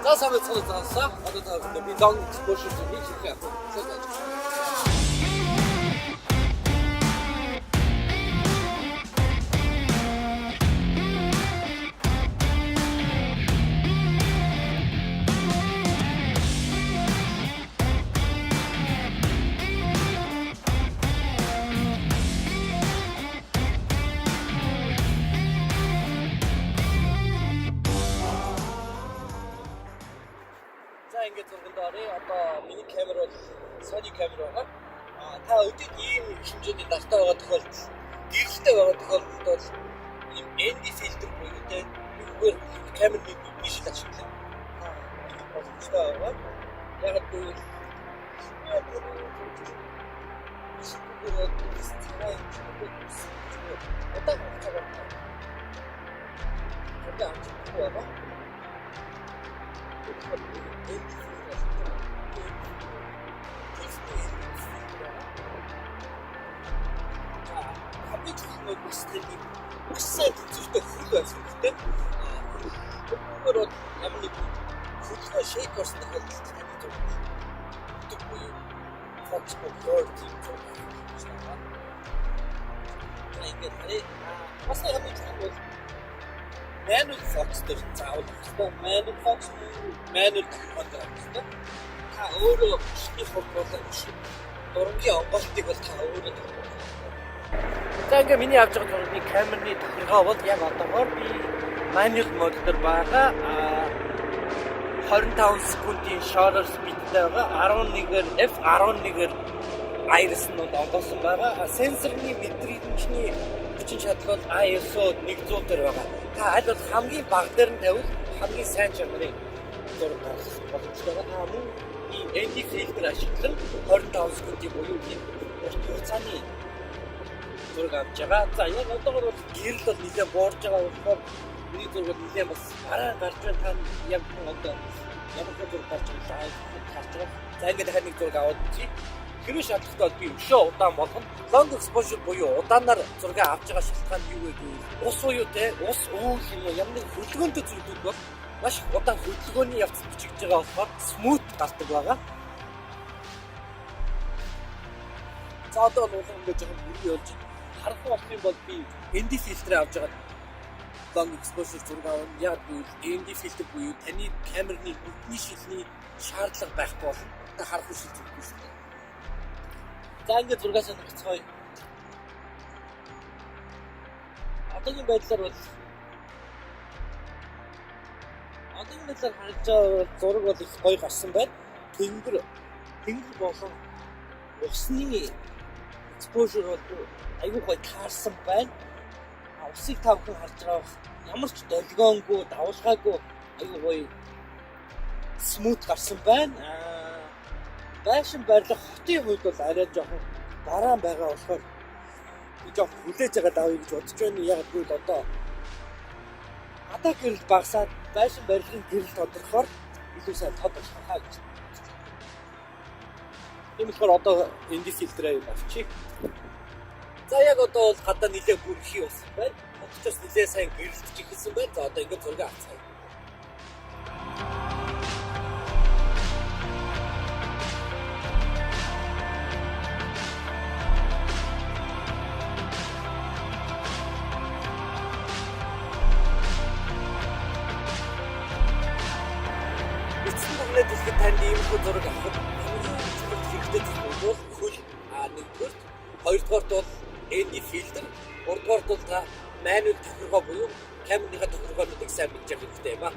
За сайн сонирхолтой. Одоо та би long exposure хийх хэрэгтэй. За ингээд зургандаарээ одоо миний камер бол Sony камер байгаа. Та өдөрт ийм хэмжээний дастай байгаа тохиолдолд гэрэлтэй байгаа тохиолдолд бол ийм ND фильтр буюу тэ үгээр камерны биш ашиглах. Боломжтой байгаа. Яг гэвэл Масад зүрхтэй хөл байсан гэдэг. Өөрөөр ямар нэг хөлтэй шейк орсон тохиолдолд таны зүрх буюу фокус болоод тийм байна. Ингээд харъя. Бас яг нэг зүйл manual focus дээр заавал хэрэгтэй. Manual focus manual control. Та өөрөө шинэ фокус дургийн онгоцыг бол та өөрөө. За ингээ миний авч байгаа зургийн камерны тохиргоо бол яг одоогоор би manual mode дээр байгаа 25 секундын shutter speedтэй байгаа 11-ээр f11-ээр iris нь онгоцсон байгаа. Сенсорны мэдрэмжний хүчин чадал бол ISO 100 дээр байгаа. Та аль бол хамгийн бага дээр нь тавил хамгийн сайн чанарын зураг гаргах боломжтой байгаа. Мөн ಈ ND filter ашиглан 25 секундын буюу урт хугацааны зураг авч байгаа. За яг одоогоор бол гэрэл бол нэлээд буурж байгаа болохоор миний зураг нэлээд бас бараа гарч байгаа. Та яг одоо ямар ч зураг гарч байгаа гарч байгаа. За ингээд дахиад нэг зураг аваад чи хэрвээ шаардлагатай бол би өшөө удаан болгоно. Long exposure буюу удаанаар зураг авч байгаа шалтгаан юу вэ гэвэл ус уу те ус уул юм ямар нэг хөдөлгөөнтэй зүйлүүд бол маш удаан хөдөлгөөний явц бичигдэж байгаа болохоор smooth гардаг байгаа. За одоо бол ингээд жоохон бүрий болж харах болох юм бол би ND фильтр авч байгаа long exposure зураг авах яг ND фильтр буюу таны камерны нүдний шилний шаардлага байхгүй бол та харах шил зүггүй шүү. За ингээд зургаас сонирхцгоё. Одоогийн байдлаар бол харж байгаа зураг бол их гоё гарсан байна. Тэнгэр болон усны exposure бол айгүй гоё таарсан байна. Усыг та бүхэн харж байгаа ямар ч долгионгүй, давалгаагүй айгүй гоё smooth гарсан байна. Байшин барилга хотын хувьд бол арай жоохон бараан байгаа болохоор би жоохон хүлээж байгаа даа гэж бодож байна. Яг гэвэл одоо хатаа гэрэл багасаад байшин барилгын гэрэл тодорхоор илүү сайн тодорхой хаа гэж. Тийм болохоор одоо ND фильтрээ авчиг. За яг одоо бол гадаа нэлээд бүрхий болсон байна. Хотчоос нэлээд сайн гэрэлтж ихсэн байна. За одоо ингээд зураг авцгаая. Дэлхийд танд ийм их зураг авах хэрэгтэй зүйл бол хөл нэгдүгээр, хоёрдугаарт бол ND фильтр, гуравдугаарт бол та manual тохиргоо буюу камерныхаа тохиргоонуудыг сайн мэдчих хэрэгтэй юм аа.